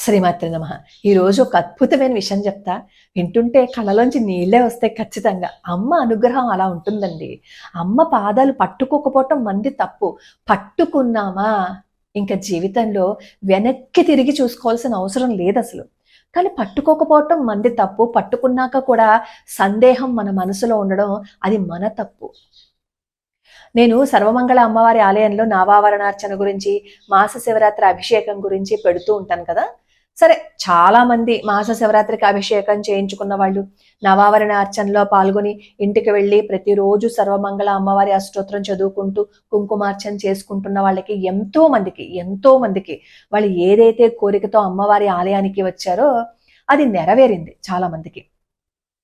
శ్రీమాత్రి నమః. ఈరోజు ఒక అద్భుతమైన విషయం చెప్తా. వింటుంటే కళ్ళలోంచి నీళ్ళే వస్తాయి ఖచ్చితంగా. అమ్మ అనుగ్రహం అలా ఉంటుందండి. అమ్మ పాదాలు పట్టుకోకపోవటం మంది తప్పు. పట్టుకున్నామా ఇంకా జీవితంలో వెనక్కి తిరిగి చూసుకోవాల్సిన అవసరం లేదసలు. కానీ పట్టుకోకపోవటం మంది తప్పు. పట్టుకున్నాక కూడా సందేహం మన మనసులో ఉండడం అది మన తప్పు. నేను సర్వమంగళ అమ్మవారి ఆలయంలో నవావరణార్చన గురించి, మాస శివరాత్రి అభిషేకం గురించి పెడుతూ ఉంటాను కదా. సరే, చాలా మంది మాస శివరాత్రికి అభిషేకం చేయించుకున్న వాళ్ళు, నవావరణ అర్చనలో పాల్గొని ఇంటికి వెళ్ళి ప్రతిరోజు సర్వమంగళ అమ్మవారి అష్టోత్తరం చదువుకుంటూ కుంకుమార్చన చేసుకుంటున్న వాళ్ళకి ఎంతో మందికి వాళ్ళు ఏదైతే కోరికతో అమ్మవారి ఆలయానికి వచ్చారో అది నెరవేరింది చాలా మందికి.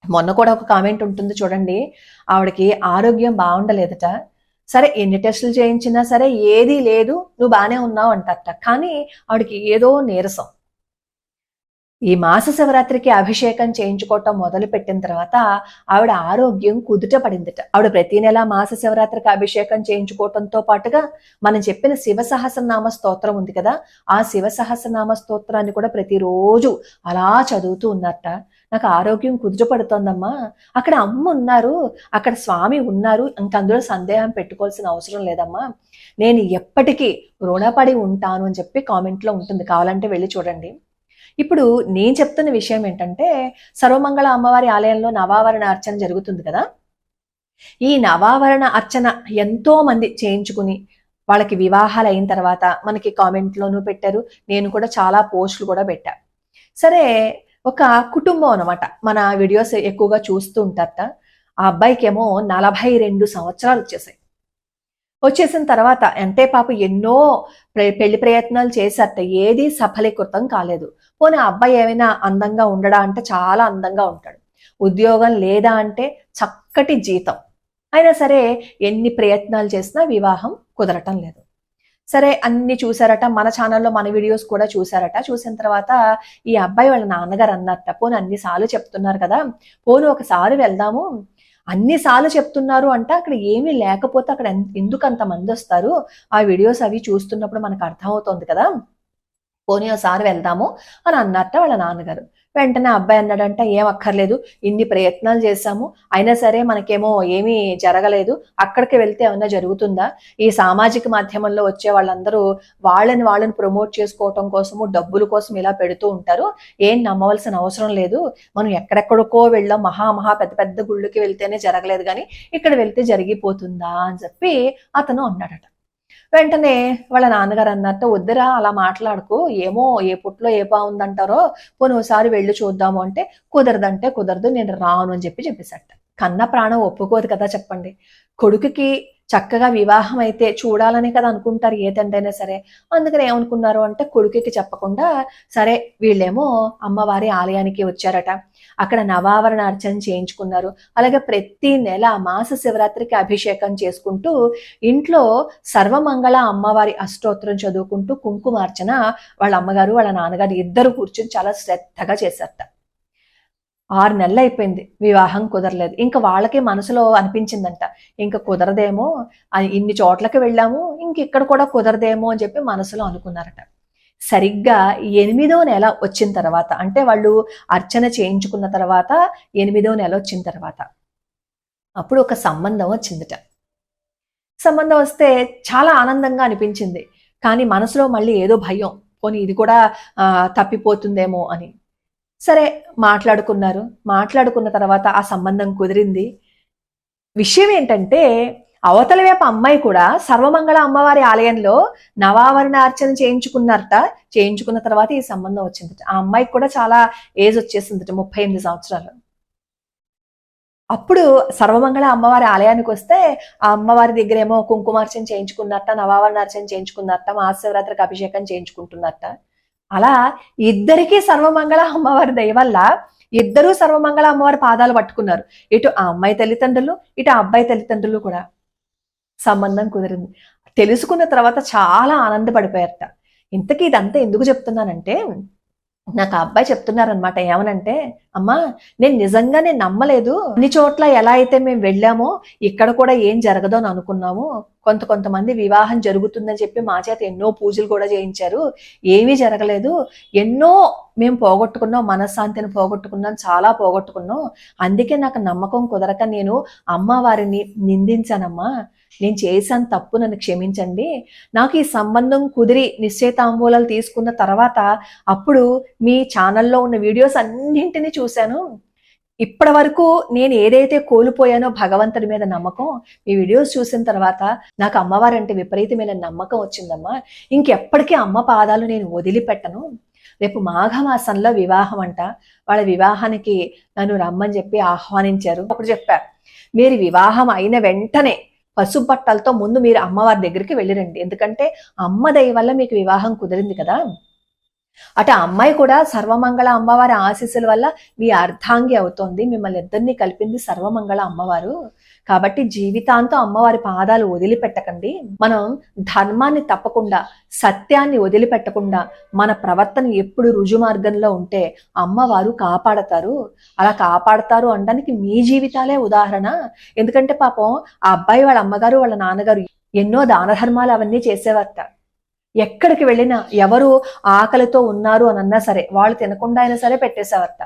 మొన్న కూడా ఒక కామెంట్ ఉంటుంది చూడండి, ఆవిడకి ఆరోగ్యం బాగుండలేదట. సరే, ఎన్ని టెస్టులు చేయించినా సరే ఏదీ లేదు, నువ్వు బాగానే ఉన్నావు అంటారట. కానీ ఆవిడకి ఏదో నీరసం. ఈ మాస శివరాత్రికి అభిషేకం చేయించుకోవటం మొదలు పెట్టిన తర్వాత ఆవిడ ఆరోగ్యం కుదుట పడిందిట. ఆవిడ ప్రతి నెల మాస శివరాత్రికి అభిషేకం చేయించుకోవటంతో పాటుగా మనం చెప్పిన శివ సహస్రనామ స్తోత్రం ఉంది కదా, ఆ శివ సహస్రనామ స్తోత్రాన్ని కూడా ప్రతిరోజు అలా చదువుతూ ఉన్నారట. నాకు ఆరోగ్యం కుదుట పడుతోందమ్మా, అక్కడ అమ్మ ఉన్నారు, అక్కడ స్వామి ఉన్నారు, ఇంక అందులో సందేహం పెట్టుకోవాల్సిన అవసరం లేదమ్మా, నేను ఎప్పటికీ రుణపడి ఉంటాను అని చెప్పి కామెంట్లో ఉంటుంది, కావాలంటే వెళ్ళి చూడండి. ఇప్పుడు నేను చెప్తున్న విషయం ఏంటంటే, సర్వమంగళ అమ్మవారి ఆలయంలో నవావరణ అర్చన జరుగుతుంది కదా. ఈ నవావరణ అర్చన ఎంతో మంది చేయించుకుని వాళ్ళకి వివాహాలు అయిన తర్వాత మనకి కామెంట్లోనూ పెట్టారు, నేను కూడా చాలా పోస్టులు కూడా పెట్టా. సరే, ఒక కుటుంబం అనమాట, మన వీడియోస్ ఎక్కువగా చూస్తూ ఉంటారట. ఆ అబ్బాయికి ఏమో 42 సంవత్సరాలు వచ్చేసిన తర్వాత అంటే పాప ఎన్నో పెళ్లి ప్రయత్నాలు చేశారట, ఏది సఫలీకృతం కాలేదు. పోనీ ఆ అబ్బాయి ఏమైనా అందంగా ఉండడా అంటే చాలా అందంగా ఉంటాడు. ఉద్యోగం లేదా అంటే చక్కటి జీతం. అయినా సరే ఎన్ని ప్రయత్నాలు చేసినా వివాహం కుదరటం లేదు. సరే, అన్ని చూసారట, మన ఛానల్లో మన వీడియోస్ కూడా చూసారట. చూసిన తర్వాత ఈ అబ్బాయి వాళ్ళ నాన్నగారు అన్నారట, పోనీ అన్నిసార్లు చెప్తున్నారు కదా, పోనీ ఒకసారి వెళ్దాము, అన్నిసార్లు చెప్తున్నారు అంటే అక్కడ ఏమీ లేకపోతే అక్కడ ఎందుకు అంతమంది వస్తారు, ఆ వీడియోస్ అవి చూస్తున్నప్పుడు మనకు అర్థమవుతుంది కదా, పోనీ ఒకసారి వెళ్దాము అని అన్నట్ట వాళ్ళ నాన్నగారు. వెంటనే అబ్బాయి అన్నాడంట, ఏం అక్కర్లేదు, ఇన్ని ప్రయత్నాలు చేశాము, అయినా సరే మనకేమో ఏమీ జరగలేదు, అక్కడికి వెళ్తే ఏమన్నా జరుగుతుందా? ఈ సామాజిక మాధ్యమంలో వచ్చే వాళ్ళందరూ వాళ్ళని ప్రమోట్ చేసుకోవటం కోసము, డబ్బుల కోసం ఇలా పెడుతూ ఉంటారు, ఏం నమ్మవలసిన అవసరం లేదు, మనం ఎక్కడెక్కడికో వెళ్ళాం, మహా పెద్ద పెద్ద గుళ్ళకి వెళ్తేనే జరగలేదు కానీ ఇక్కడ వెళ్తే జరిగిపోతుందా అని చెప్పి అతను అన్నాడట. వెంటనే వాళ్ళ నాన్నగారు అన్నట్టు, వద్దురా అలా మాట్లాడుకో, ఏమో ఏ పుట్లో ఏ బాగుందంటారో, పోనీ ఒకసారి వెళ్ళి చూద్దాము అంటే, కుదరదంటే కుదరదు, నేను రాను అని చెప్పేసట. కన్న ప్రాణం ఒప్పుకోదు కదా చెప్పండి. కొడుకుకి చక్కగా వివాహం అయితే చూడాలని కదా అనుకుంటారు ఏ తండ్రైనా సరే. అందుకని ఏమనుకున్నారు అంటే, కొడుకుకి చెప్పకుండా సరే వీళ్ళేమో అమ్మవారి ఆలయానికి వచ్చారట, అక్కడ నవావరణ అర్చన చేయించుకున్నారు. అలాగే ప్రతి నెల మాస శివరాత్రికి అభిషేకం చేసుకుంటూ ఇంట్లో సర్వమంగళ అమ్మవారి అష్టోత్తరం చదువుకుంటూ కుంకుమార్చన వాళ్ళ అమ్మగారు వాళ్ళ నాన్నగారు ఇద్దరు కూర్చొని చాలా శ్రద్ధగా చేశారట. 6 నెలలు అయిపోయింది, వివాహం కుదరలేదు. ఇంకా వాళ్ళకి మనసులో అనిపించిందంట, ఇంకా కుదరదేమో, ఇన్ని చోట్లకి వెళ్ళాము, ఇంక ఇక్కడ కూడా కుదరదేమో అని చెప్పి మనసులో అనుకున్నారట. సరిగ్గా 8వ నెల వచ్చిన తర్వాత, అంటే వాళ్ళు అర్చన చేయించుకున్న తర్వాత 8వ నెల వచ్చిన తర్వాత అప్పుడు ఒక సంబంధం వచ్చిందట. సంబంధం వస్తే చాలా ఆనందంగా అనిపించింది, కానీ మనసులో మళ్ళీ ఏదో భయం, పోనీ ఇది కూడా తప్పిపోతుందేమో అని. సరే, మాట్లాడుకున్న తర్వాత ఆ సంబంధం కుదిరింది. విషయం ఏంటంటే, అవతల వైపు అమ్మాయి కూడా సర్వమంగళ అమ్మవారి ఆలయంలో నవావరణ అర్చన చేయించుకున్న తర్వాత ఈ సంబంధం వచ్చిందట. ఆ అమ్మాయికి కూడా చాలా ఏజ్ వచ్చేసిందట, 38 సంవత్సరాలు. అప్పుడు సర్వమంగళ అమ్మవారి ఆలయానికి వస్తే ఆ అమ్మవారి దగ్గర ఏమో కుంకుమార్చన చేయించుకున్నట్ట, నవావరణ అర్చన చేయించుకున్నట్ట, మహాశివరాత్రికి అభిషేకం చేయించుకుంటున్నట్ట. అలా ఇద్దరికీ సర్వమంగళ అమ్మవారి దయ వల్ల ఇద్దరూ సర్వమంగళ అమ్మవారి పాదాలు పట్టుకున్నారు. ఇటు ఆ అమ్మాయి తల్లిదండ్రులు, ఇటు ఆ అబ్బాయి తల్లిదండ్రులు కూడా. సంబంధం కుదిరింది. తెలుసుకున్న తర్వాత చాలా ఆనందపడిపోయారట. ఇంతకీ ఇదంతా ఎందుకు చెప్తున్నానంటే, నాకు ఆ అబ్బాయి చెప్తున్నారనమాట. ఏమనంటే, అమ్మా నేను నమ్మలేదు. అన్ని చోట్ల ఎలా అయితే మేము వెళ్ళామో ఇక్కడ కూడా ఏం జరగదు అని అనుకున్నాము. కొంతమంది వివాహం జరుగుతుందని చెప్పి మా చేత ఎన్నో పూజలు కూడా చేయించారు. ఏమీ జరగలేదు. ఎన్నో మేము పోగొట్టుకున్నాం, మనశ్శాంతిని పోగొట్టుకున్నాం, చాలా పోగొట్టుకున్నాం. అందుకే నాకు నమ్మకం కుదరక నేను అమ్మవారిని నిందించానమ్మా. నేను చేశాను తప్పు, నన్ను క్షమించండి. నాకు ఈ సంబంధం కుదిరి నిశ్చయితాంబూలాలు తీసుకున్న తర్వాత అప్పుడు మీ ఛానల్లో ఉన్న వీడియోస్ అన్నింటినీ చూశాను. ఇప్పటి వరకు నేను ఏదైతే కోల్పోయానో భగవంతుడి మీద నమ్మకం, ఈ వీడియోస్ చూసిన తర్వాత నాకు అమ్మవారంటే విపరీతమైన నమ్మకం వచ్చిందమ్మా. ఇంకెప్పటికీ అమ్మ పాదాలు నేను వదిలిపెట్టను. రేపు మాఘమాసంలో వివాహం అంట. వాళ్ళ వివాహానికి నన్ను రమ్మని చెప్పి ఆహ్వానించారు. ఒకటి చెప్పారు, మీరు వివాహం అయిన వెంటనే పసుపు బట్టలతో ముందు మీరు అమ్మవారి దగ్గరికి వెళ్ళిరండి. ఎందుకంటే అమ్మ దయ వల్ల మీకు వివాహం కుదిరింది కదా. అటు అమ్మాయి కూడా సర్వమంగళ అమ్మవారి ఆశీస్సుల వల్ల మీ అర్ధాంగి అవుతోంది. మిమ్మల్ని ఇద్దరిని కలిపింది సర్వమంగళ అమ్మవారు. కాబట్టి జీవితాంతం అమ్మవారి పాదాలు వదిలిపెట్టకండి. మనం ధర్మాన్ని తప్పకుండా, సత్యాన్ని వదిలిపెట్టకుండా మన ప్రవర్తన ఎప్పుడు రుజుమార్గంలో ఉంటే అమ్మవారు కాపాడతారు. అలా కాపాడతారు అనడానికి మీ జీవితాలే ఉదాహరణ. ఎందుకంటే పాపం ఆ అబ్బాయి వాళ్ళ అమ్మగారు వాళ్ళ నాన్నగారు ఎన్నో దాన ధర్మాలు అవన్నీ చేసేవారట. ఎక్కడికి వెళ్ళినా ఎవరు ఆకలితో ఉన్నారు అని అన్నా సరే వాళ్ళు తినకుండా అయినా సరే పెట్టేసేవారట.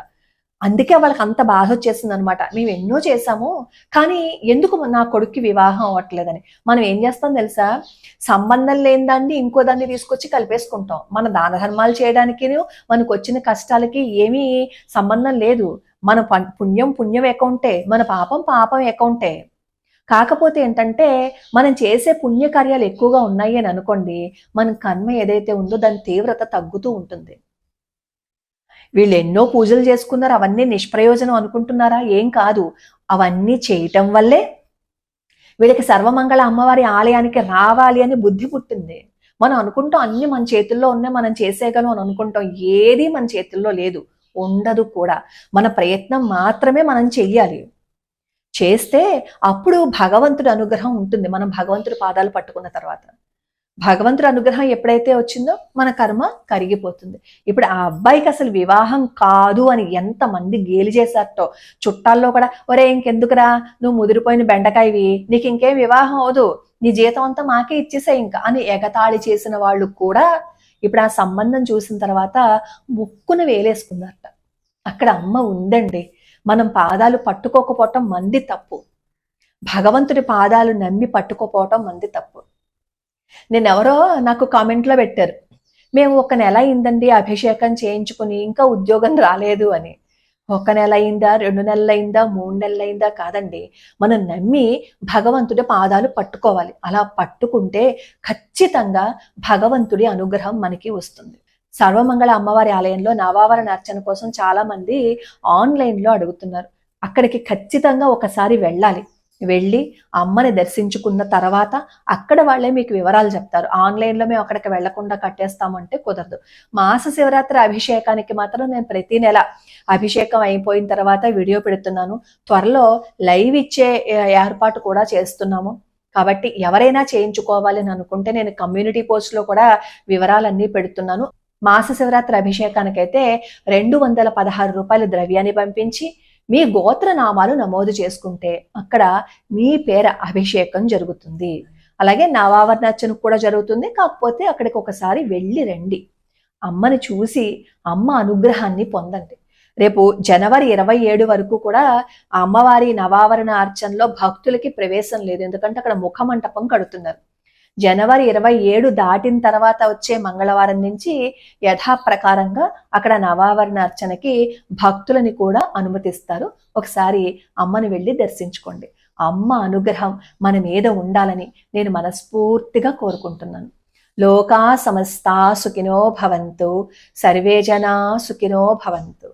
అందుకే వాళ్ళకి అంత బాధ వచ్చేసింది అనమాట. మేము ఎన్నో చేశాము, కానీ ఎందుకు నా కొడుక్కి వివాహం అవ్వట్లేదని. మనం ఏం చేస్తాం తెలుసా, సంబంధం లేని దాన్ని ఇంకో దాన్ని తీసుకొచ్చి కలిపేసుకుంటాం. మన దాన ధర్మాలు చేయడానికి మనకు వచ్చిన కష్టాలకి ఏమీ సంబంధం లేదు. మన పుణ్యం అకౌంటే, మన పాపం అకౌంటే. కాకపోతే ఏంటంటే మనం చేసే పుణ్యకార్యాలు ఎక్కువగా ఉన్నాయి అని అనుకోండి, మన కర్మ ఏదైతే ఉందో దాని తీవ్రత తగ్గుతూ ఉంటుంది. వీళ్ళు ఎన్నో పూజలు చేసుకున్నారు, అవన్నీ నిష్ప్రయోజనం అనుకుంటున్నారా? ఏం కాదు. అవన్నీ చేయటం వల్లే వీళ్ళకి సర్వమంగళ అమ్మవారి ఆలయానికి రావాలి అని బుద్ధి పుట్టింది. మనం అనుకుంటాం అన్ని మన చేతుల్లో ఉన్నాయి, మనం చేసేయగలం అని అనుకుంటాం. ఏది మన చేతుల్లో లేదు, ఉండదు కూడా. మన ప్రయత్నం మాత్రమే మనం చెయ్యాలి. చేస్తే అప్పుడు భగవంతుడి అనుగ్రహం ఉంటుంది. మనం భగవంతుడి పాదాలు పట్టుకున్న తర్వాత భగవంతుడి అనుగ్రహం ఎప్పుడైతే వచ్చిందో మన కర్మ కరిగిపోతుంది. ఇప్పుడు ఆ అబ్బాయికి అసలు వివాహం కాదు అని ఎంతమంది గేలి చేశారటో. చుట్టాల్లో కూడా, ఒరే ఇంకెందుకురా, నువ్వు ముదిరిపోయిన బెండకాయవి, నీకు ఇంకేం వివాహం అవదు, నీ జీతం అంతా మాకే ఇచ్చేసే ఇంకా అని ఎగతాళి చేసిన వాళ్ళు కూడా ఇప్పుడు ఆ సంబంధం చూసిన తర్వాత ముక్కున వేలేసుకున్నారట. అక్కడ అమ్మ ఉందండి. మనం పాదాలు పట్టుకోకపోవటం మంది తప్పు. భగవంతుడి పాదాలు నమ్మి పట్టుకోపోవటం మంది తప్పు. నేనెవరో నాకు కామెంట్లో పెట్టారు, మేము 1 నెల అయిందండి అభిషేకం చేయించుకుని, ఇంకా ఉద్యోగం రాలేదు అని. 1 నెల అయిందా, 2 నెలలు అయిందా, 3 నెలలు అయిందా కాదండి. మనం నమ్మి భగవంతుడి పాదాలు పట్టుకోవాలి. అలా పట్టుకుంటే ఖచ్చితంగా భగవంతుడి అనుగ్రహం మనకి వస్తుంది. సర్వమంగళ అమ్మవారి ఆలయంలో నవావరణ అర్చన కోసం చాలా మంది ఆన్లైన్లో అడుగుతున్నారు. అక్కడికి ఖచ్చితంగా ఒకసారి వెళ్ళాలి. వెళ్ళి అమ్మని దర్శించుకున్న తర్వాత అక్కడ వాళ్ళే మీకు వివరాలు చెప్తారు. ఆన్లైన్లో మేము అక్కడికి వెళ్లకుండా కట్టేస్తామంటే కుదరదు. మాస శివరాత్రి అభిషేకానికి మాత్రం నేను ప్రతి నెల అభిషేకం అయిపోయిన తర్వాత వీడియో పెడుతున్నాను. త్వరలో లైవ్ ఇచ్చే ఏర్పాటు కూడా చేస్తున్నాము. కాబట్టి ఎవరైనా చేయించుకోవాలి అని అనుకుంటే నేను కమ్యూనిటీ పోస్ట్లో కూడా వివరాలన్నీ పెడుతున్నాను. మాస శివరాత్రి అభిషేకానికైతే 216 రూపాయల ద్రవ్యాన్ని పంపించి మీ గోత్ర నామాలు నమోదు చేసుకుంటే అక్కడ మీ పేర అభిషేకం జరుగుతుంది. అలాగే నవావరణార్చన కూడా జరుగుతుంది. కాకపోతే అక్కడికి ఒకసారి వెళ్ళి రండి, అమ్మని చూసి అమ్మ అనుగ్రహాన్ని పొందండి. రేపు జనవరి 27 వరకు కూడా అమ్మవారి నవావరణ అర్చనలో భక్తులకి ప్రవేశం లేదు. ఎందుకంటే అక్కడ ముఖ మంటపం కడుతున్నారు. జనవరి 27 దాటిన తర్వాత వచ్చే మంగళవారం నుంచి యథాప్రకారంగా అక్కడ నవావరణ అర్చనకి భక్తులని కూడా అనుమతిస్తారు. ఒకసారి అమ్మని వెళ్ళి దర్శించుకోండి. అమ్మ అనుగ్రహం మన మీద ఉండాలని నేను మనస్ఫూర్తిగా కోరుకుంటున్నాను. లోకా సమస్తా సుఖినో భవంతు, సర్వే జనా సుఖినో భవంతు.